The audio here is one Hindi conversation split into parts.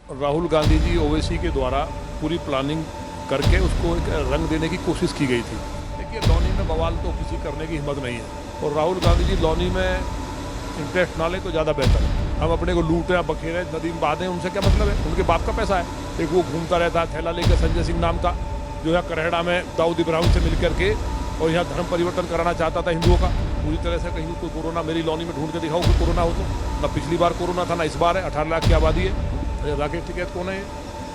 राहुल गांधी जी ओवैसी के द्वारा पूरी प्लानिंग करके उसको एक रंग देने की कोशिश की गई थी। देखिए, लॉनी में बवाल तो किसी करने की हिम्मत नहीं है और राहुल गांधी जी लॉनी में इंटरेस्ट ना ले तो ज़्यादा बेहतर है। हम अपने को लूटें बखेरें नदी में बांधें, उनसे क्या मतलब है? उनके बाप का पैसा है। एक वो घूमता रहता है थैला लेकर, संजय सिंह नाम का, जो है करहड़ा में दाऊद इब्राहिम से मिल करके और यहाँ धर्म परिवर्तन कराना चाहता था हिंदुओं का। पूरी तरह से कहीं कोई कोरोना मेरी लॉनी में ढूंढ के दिखाओ कोई कोरोना हो तो। ना पिछली बार कोरोना था ना इस बार है। 18 लाख की आबादी है। राकेश टिकैत कौन है?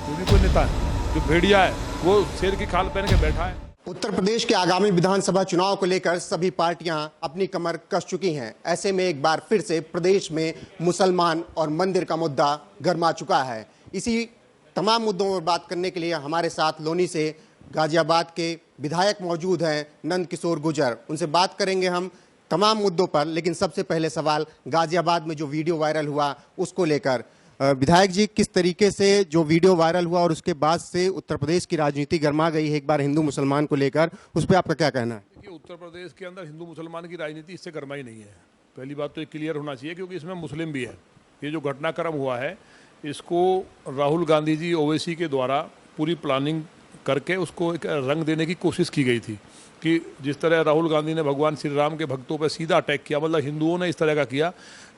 वो भी कोई नेता है। जो भेड़िया है वो शेर की खाल पहन के बैठा है। उत्तर प्रदेश के आगामी विधानसभा चुनाव को लेकर सभी पार्टियां अपनी कमर कस चुकी हैं। ऐसे में एक बार फिर से प्रदेश में मुसलमान और मंदिर का मुद्दा गरमा चुका है। इसी तमाम मुद्दों पर बात करने के लिए हमारे साथ लोनी से गाजियाबाद के विधायक मौजूद हैं, नंद किशोर गुर्जर। उनसे बात करेंगे हम तमाम मुद्दों पर, लेकिन सबसे पहले सवाल गाजियाबाद में जो वीडियो वायरल हुआ उसको लेकर। विधायक जी, किस तरीके से जो वीडियो वायरल हुआ और उसके बाद से उत्तर प्रदेश की राजनीति गर्मा गई है एक बार हिंदू मुसलमान को लेकर, उस पर आपका क्या कहना है? देखिए, उत्तर प्रदेश के अंदर हिंदू मुसलमान की राजनीति इससे गर्माई नहीं है। पहली बात तो ये क्लियर होना चाहिए, क्योंकि इसमें मुस्लिम भी है। ये जो घटनाक्रम हुआ है इसको राहुल गांधी जी ओवैसी के द्वारा पूरी प्लानिंग करके उसको एक रंग देने की कोशिश की गई थी कि जिस तरह राहुल गांधी ने भगवान श्री राम के भक्तों पर सीधा अटैक किया, मतलब हिंदुओं ने इस तरह का किया,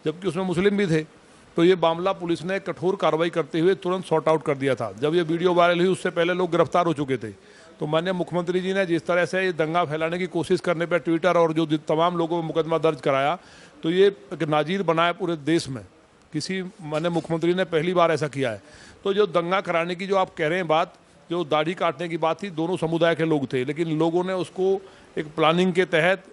जबकि उसमें मुस्लिम भी थे। तो ये मामला पुलिस ने कठोर कार्रवाई करते हुए तुरंत सॉर्ट आउट कर दिया था। जब ये वीडियो वायरल हुई उससे पहले लोग गिरफ्तार हो चुके थे। तो माननीय मुख्यमंत्री जी ने जिस तरह से ये दंगा फैलाने की कोशिश करने पर ट्विटर और जो तमाम लोगों में मुकदमा दर्ज कराया, तो ये एक नाजीर बनाया पूरे देश में। किसी माननीय मुख्यमंत्री ने पहली बार ऐसा किया है। तो जो दंगा कराने की जो आप कह रहे हैं बात, जो दाढ़ी काटने की बात थी, दोनों समुदाय के लोग थे, लेकिन लोगों ने उसको एक प्लानिंग के तहत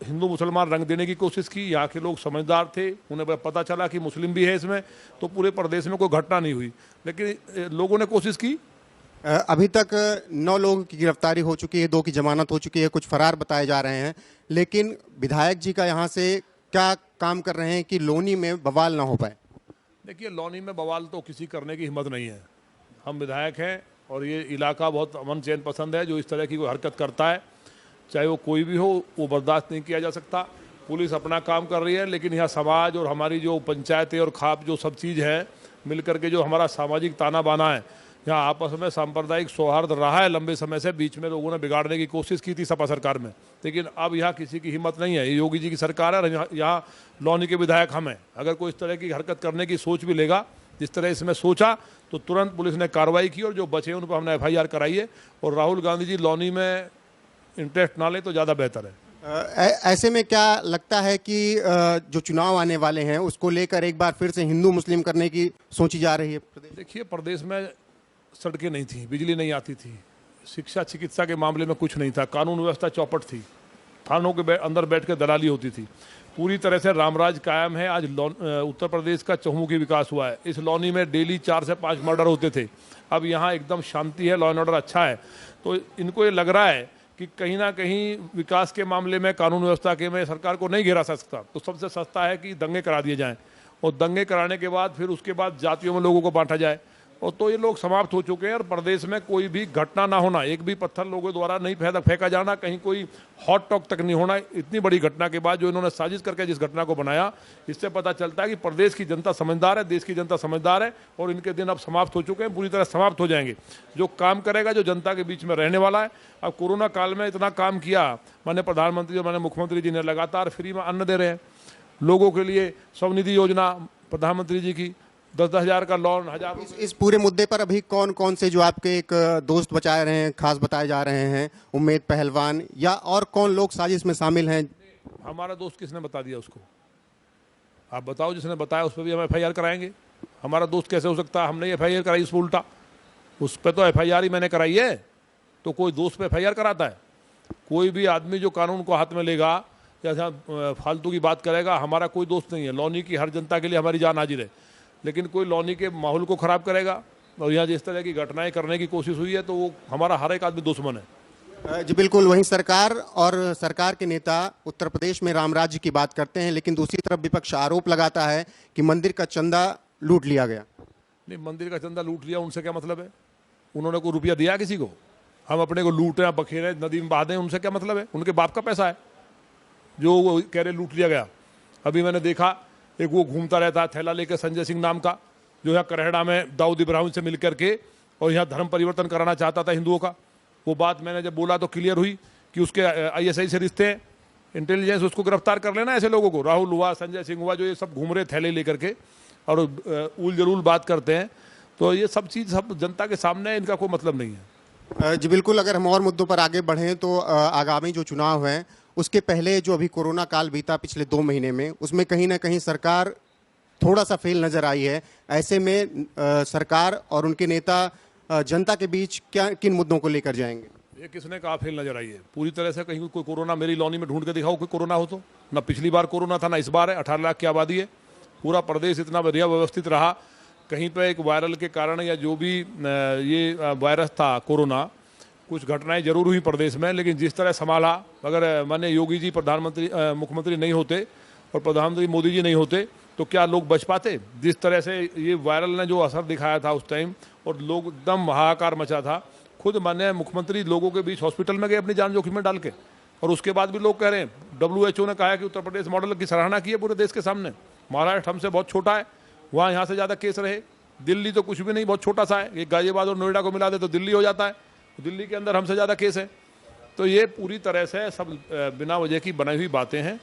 हिंदू मुसलमान रंग देने की कोशिश की। यहाँ के लोग समझदार थे, उन्हें पता चला कि मुस्लिम भी है इसमें, तो पूरे प्रदेश में कोई घटना नहीं हुई, लेकिन लोगों ने कोशिश की। अभी तक 9 लोगों की गिरफ्तारी हो चुकी है, 2 की जमानत हो चुकी है, कुछ फरार बताए जा रहे हैं। लेकिन विधायक जी का यहाँ से क्या काम कर रहे हैं कि लोनी में बवाल ना हो पाए? देखिए, लॉनी में बवाल तो किसी करने की हिम्मत नहीं है। हम विधायक हैं और ये इलाका बहुत अमन चैन पसंद है। जो इस तरह की कोई हरकत करता है, चाहे वो कोई भी हो, वो बर्दाश्त नहीं किया जा सकता। पुलिस अपना काम कर रही है, लेकिन यहाँ समाज और हमारी जो पंचायतें और खाप जो सब चीज़ है मिल करके जो हमारा सामाजिक ताना बाना है, यहाँ आपस में सांप्रदायिक सौहार्द रहा है लंबे समय से। बीच में लोगों ने बिगाड़ने की कोशिश की थी सपा सरकार में, लेकिन अब यहाँ किसी की हिम्मत नहीं है। ये योगी जी की सरकार है और यहाँ लॉनी के विधायक हम हैं। अगर कोई इस तरह की हरकत करने की सोच भी लेगा, जिस तरह इसमें सोचा, तो तुरंत पुलिस ने कार्रवाई की और जो बचे उन पर हमने FIR कराई है। और राहुल गांधी जी लॉनी में इंटरेस्ट ना ले तो ज़्यादा बेहतर है। ऐसे में क्या लगता है कि जो चुनाव आने वाले हैं उसको लेकर एक बार फिर से हिंदू मुस्लिम करने की सोची जा रही है? देखिए, प्रदेश में सड़कें नहीं थी, बिजली नहीं आती थी, शिक्षा चिकित्सा के मामले में कुछ नहीं था, कानून व्यवस्था चौपट थी, थानों के अंदर बैठ के दलाली होती थी। पूरी तरह से रामराज कायम है। आज उत्तर प्रदेश का चहुमुखी विकास हुआ है। इस लॉनी में डेली 4 से 5 मर्डर होते थे, अब यहाँ एकदम शांति है, लॉ एंड ऑर्डर अच्छा है। तो इनको ये लग रहा है कि कहीं ना कहीं विकास के मामले में, कानून व्यवस्था के में सरकार को नहीं घेरा सकता, तो सबसे सस्ता है कि दंगे करा दिए जाएं और दंगे कराने के बाद फिर उसके बाद जातियों में लोगों को बांटा जाए। और तो ये लोग समाप्त हो चुके हैं और प्रदेश में कोई भी घटना ना होना, एक भी पत्थर लोगों द्वारा नहीं फेंका जाना, कहीं कोई हॉट टॉक तक नहीं होना। इतनी बड़ी घटना के बाद जो इन्होंने साजिश करके जिस घटना को बनाया, इससे पता चलता है कि प्रदेश की जनता समझदार है, देश की जनता समझदार है और इनके दिन अब समाप्त हो चुके हैं, पूरी तरह समाप्त हो जाएंगे। जो काम करेगा, जो जनता के बीच में रहने वाला है। अब कोरोना काल में इतना काम किया, माननीय प्रधानमंत्री और माननीय मुख्यमंत्री जी ने लगातार फ्री में अन्न दे रहे हैं लोगों के लिए। स्वनिधि योजना प्रधानमंत्री जी की, 10-10 हज़ार का लोन, 1000। इस पूरे मुद्दे पर अभी कौन कौन से जो आपके एक दोस्त बचाए रहे हैं, खास बताए जा रहे हैं, उम्मेद पहलवान या और कौन लोग साजिश में शामिल हैं? हमारा दोस्त किसने बता दिया उसको? आप बताओ, जिसने बताया उस पर भी हम FIR कराएंगे। हमारा दोस्त कैसे हो सकता है? हमने FIR कराई उस पर उल्टा, उस पर तो FIR ही मैंने कराई है। तो कोई दोस्त पे FIR कराता है? कोई भी आदमी जो कानून को हाथ में लेगा या फालतू की बात करेगा, हमारा कोई दोस्त नहीं है। लॉनी की हर जनता के लिए हमारी जान हाजिर है, लेकिन कोई लॉनी के माहौल को ख़राब करेगा और यहाँ जिस तरह की घटनाएं करने की कोशिश हुई है, तो वो हमारा हर एक आदमी दुश्मन है। जी बिल्कुल। वहीं सरकार और सरकार के नेता उत्तर प्रदेश में राम राज्य की बात करते हैं, लेकिन दूसरी तरफ विपक्ष आरोप लगाता है कि मंदिर का चंदा लूट लिया गया। नहीं, मंदिर का चंदा लूट लिया उनसे क्या मतलब है? उन्होंने कोई रुपया दिया किसी को? हम अपने को लूटें बखेरें नदी में बांधें, उनसे क्या मतलब है? उनके बाप का पैसा है जो वो कह रहे लूट लिया गया। अभी मैंने देखा एक वो घूमता रहता है थैला लेकर, संजय सिंह नाम का, जो यहाँ करहड़ा में दाऊद इब्राहिम से मिल करके और यहाँ धर्म परिवर्तन कराना चाहता था हिंदुओं का। वो बात मैंने जब बोला तो क्लियर हुई कि उसके आईएसआई से रिश्ते हैं, इंटेलिजेंस उसको गिरफ्तार कर लेना ऐसे लोगों को। राहुल हुआ, संजय सिंह हुआ, जो ये सब घूम रहे थैले लेकर के और उल जलूल बात करते हैं, तो ये सब चीज़ सब जनता के सामने है, इनका कोई मतलब नहीं है। जी बिल्कुल, अगर हम और मुद्दों पर आगे बढ़ें तो आगामी जो चुनाव हैं उसके पहले जो अभी कोरोना काल बीता पिछले 2 महीने में, उसमें कहीं ना कहीं सरकार थोड़ा सा फेल नजर आई है। ऐसे में सरकार और उनके नेता जनता के बीच क्या किन मुद्दों को लेकर जाएंगे? ये किसने कहा फेल नजर आई है? पूरी तरह से कहीं कोई कोरोना मेरी कॉलोनी में ढूंढ के दिखाओ कोई कोरोना हो तो। ना पिछली बार कोरोना था ना इस बार है। 18 लाख की आबादी है, पूरा प्रदेश इतना बढ़िया व्यवस्थित रहा। कहीं पे एक वायरल के कारण या जो भी ये वायरस था कोरोना, कुछ घटनाएं जरूर हुई प्रदेश में, लेकिन जिस तरह संभाला, अगर माननीय योगी जी प्रधानमंत्री मुख्यमंत्री नहीं होते और प्रधानमंत्री मोदी जी नहीं होते तो क्या लोग बच पाते? जिस तरह से ये वायरल ने जो असर दिखाया था उस टाइम, और लोग एकदम हाहाकार मचा था। खुद माननीय मुख्यमंत्री लोगों के बीच हॉस्पिटल में गए अपनी जान जोखिम में डाल के, और उसके बाद भी लोग कह रहे हैं, WHO ने कहा है कि उत्तर प्रदेश मॉडल की सराहना की है पूरे देश के सामने। महाराष्ट्र हमसे बहुत छोटा है, वहाँ यहाँ से ज़्यादा केस रहे। दिल्ली तो कुछ भी नहीं, बहुत छोटा सा है, ये गाजियाबाद और नोएडा को मिला दे तो दिल्ली हो जाता है, दिल्ली के अंदर हमसे ज़्यादा केस है। तो ये पूरी तरह से सब बिना वजह की बनाई हुई बातें हैं।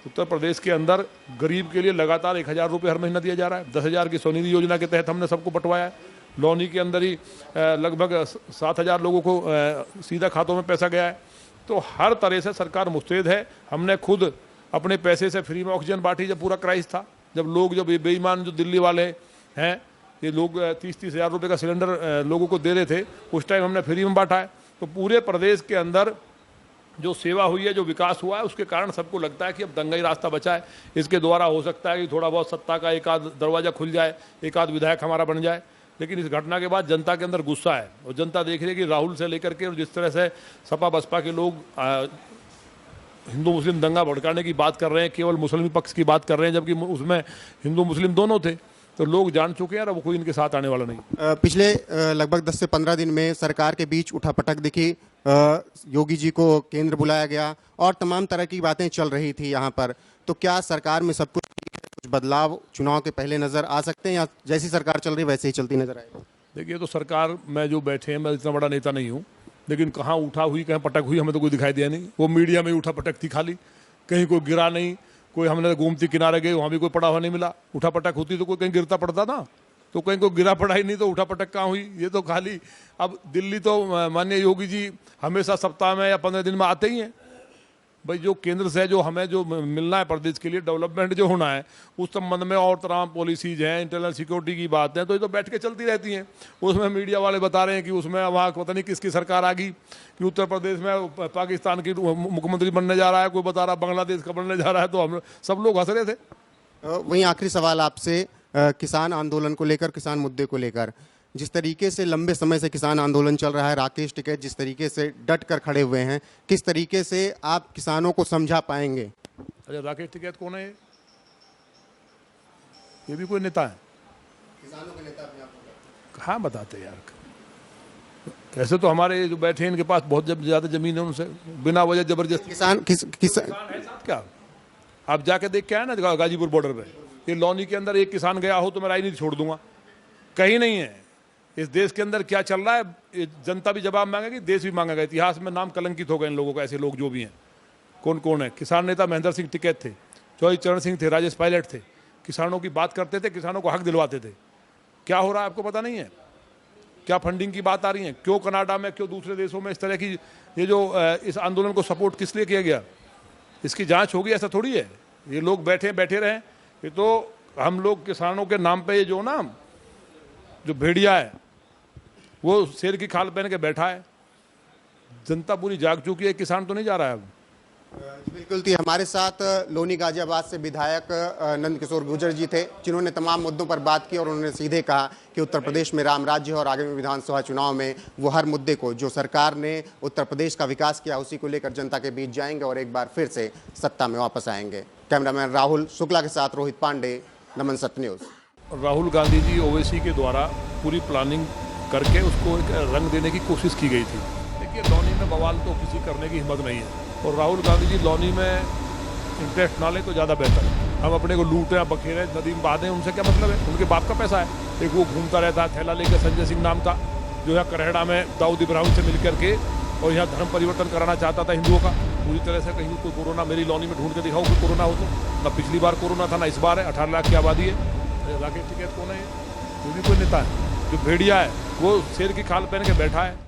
उत्तर प्रदेश के अंदर गरीब के लिए लगातार 1000 रुपये हर महीना दिया जा रहा है। 10,000 की स्वनिधि योजना के तहत हमने सबको बंटवाया है। लौनी के अंदर ही लगभग 7,000 लोगों को सीधा खातों में पैसा गया है। तो हर तरह से सरकार मुस्तैद है। हमने खुद अपने पैसे से फ्री में ऑक्सीजन बांटी जब पूरा क्राइसिस था, जब लोग जब बेईमान जो दिल्ली वाले हैं, ये लोग 30-30 हज़ार रुपये का सिलेंडर लोगों को दे रहे थे, उस टाइम हमने फ्री में बांटा है। तो पूरे प्रदेश के अंदर जो सेवा हुई है, जो विकास हुआ है, उसके कारण सबको लगता है कि अब दंगा ही रास्ता बचा है। इसके द्वारा हो सकता है कि थोड़ा बहुत सत्ता का एक आध दरवाज़ा खुल जाए, एक आध विधायक हमारा बन जाए। लेकिन इस घटना के बाद जनता के अंदर गुस्सा है, और जनता देख रही है कि राहुल से लेकर के और जिस तरह से सपा बसपा के लोग हिंदू मुस्लिम दंगा भड़काने की बात कर रहे हैं, केवल मुस्लिम पक्ष की बात कर रहे हैं, जबकि उसमें हिंदू मुस्लिम दोनों थे। तो लोग जान चुके हैं, अब कोई इनके साथ आने वाला नहीं। पिछले लगभग 10 से 15 दिन में सरकार के बीच उठापटक दिखी। योगी जी को केंद्र बुलाया गया और तमाम तरह की बातें चल रही थी यहाँ पर। तो क्या सरकार में सब कुछ ठीक है? कुछ बदलाव चुनाव के पहले नजर आ सकते हैं, या जैसी सरकार चल रही है वैसे ही चलती नजर आएगी? देखिए, तो सरकार में जो बैठे हैं, मैं इतना बड़ा नेता नहीं हूँ, लेकिन कहाँ उठा हुई कहाँ पटक हुई हमें तो कोई दिखाई दिया नहीं। वो मीडिया में उठा पटक थी खाली, कहीं कोई गिरा नहीं। कोई हमने गोमती किनारे गए, वहाँ भी कोई पड़ा हुआ नहीं मिला। उठा पटक होती तो कोई कहीं गिरता पड़ता ना, तो कहीं कोई गिरा पड़ा ही नहीं, तो उठा पटक कहाँ हुई? ये तो खाली अब दिल्ली तो माननीय योगी जी हमेशा सप्ताह में या 15 दिन में आते ही हैं। भाई जो केंद्र से जो हमें जो मिलना है प्रदेश के लिए, डेवलपमेंट जो होना है, उस संबंध में और तमाम पॉलिसीज हैं, इंटरनल सिक्योरिटी की बात है, तो ये तो बैठ के चलती रहती हैं। उसमें मीडिया वाले बता रहे हैं कि उसमें वहाँ पता नहीं किसकी सरकार आ गई, कि उत्तर प्रदेश में पाकिस्तान की मुख्यमंत्री बनने जा रहा है, कोई बता रहा बांग्लादेश का बनने जा रहा है, तो हम सब लोग हंस रहे थे। वहीं आखिरी सवाल आपसे, किसान आंदोलन को लेकर, किसान मुद्दे को लेकर, जिस तरीके से लंबे समय से किसान आंदोलन चल रहा है, राकेश टिकैत जिस तरीके से डट कर खड़े हुए हैं, किस तरीके से आप किसानों को समझा पाएंगे? अरे राकेश टिकैत कौन है? ये भी कोई नेता है? किसानों के नेता अपने आप को कहाँ बताते यार। ऐसे तो हमारे जो बैठे हैं इनके पास बहुत ज़्यादा जमीन है, उनसे बिना वजह जबरदस्ती किसान किसान है साथ क्या? आप जाके देख के आए ना गाजीपुर बॉर्डर पे, ये लौनी के अंदर एक किसान गया हो तो मैं राजनीति छोड़ दूंगा। कहीं नहीं है। इस देश के अंदर क्या चल रहा है, जनता भी जवाब मांगेगी, देश भी मांगेगा। इतिहास में नाम कलंकित हो गए इन लोगों का, ऐसे लोग जो भी हैं। कौन कौन है? किसान नेता महेंद्र सिंह टिकैत थे, चौधरी चरण सिंह थे, राजेश पायलट थे। किसानों की बात करते थे, किसानों को हक दिलवाते थे। क्या हो रहा है आपको पता नहीं है? क्या फंडिंग की बात आ रही है? क्यों कनाडा में, क्यों दूसरे देशों में इस तरह की ये जो इस आंदोलन को सपोर्ट किस लिए किया गया, इसकी जाँच होगी। ऐसा थोड़ी है ये लोग बैठे रहें। ये तो हम लोग किसानों के नाम पे, ये जो ना जो भेड़िया है वो शेर की खाल पहन के बैठा है। जनता पूरी जाग चुकी है, किसान तो नहीं जा रहा है अब। बिल्कुल। थी हमारे साथ लोनी गाजियाबाद से विधायक नंदकिशोर गुर्जर जी थे, जिन्होंने तमाम मुद्दों पर बात की और उन्होंने सीधे कहा कि उत्तर प्रदेश में राम राज्य है और आगामी विधानसभा चुनाव में वो हर मुद्दे को, जो सरकार ने उत्तर प्रदेश का विकास किया, उसी को लेकर जनता के बीच जाएंगे और एक बार फिर से सत्ता में वापस आएंगे। कैमरामैन राहुल शुक्ला के साथ रोहित पांडे, नमन सत्य न्यूज़। राहुल गांधी जी ओवैसी के द्वारा पूरी प्लानिंग करके उसको एक रंग देने की कोशिश की गई थी। देखिए, लौनी में बवाल तो किसी करने की हिम्मत नहीं है, और राहुल गांधी जी लौनी में इंटरेस्ट ना ले तो ज़्यादा बेहतर है। हम अपने को लूटें, बखेरें, नदी में बहा दें, उनसे क्या मतलब है? उनके बाप का पैसा है। एक वो घूमता रहता थैला लेकर, संजय सिंह नाम का, जो है करहड़ा में दाऊद इब्राहिम से मिल करके और यहाँ धर्म परिवर्तन कराना चाहता था हिंदुओं का। पूरी तरह से कहीं कोई कोरोना मेरी लॉनी में ढूंढ के दिखाओ कोई कोरोना हो तो। ना पिछली बार कोरोना था ना इस बार है। 18 लाख की आबादी है। राकेश टिकैत कौन है? जो भी कोई नेता है, जो भेड़िया है वो शेर की खाल पहन के बैठा है।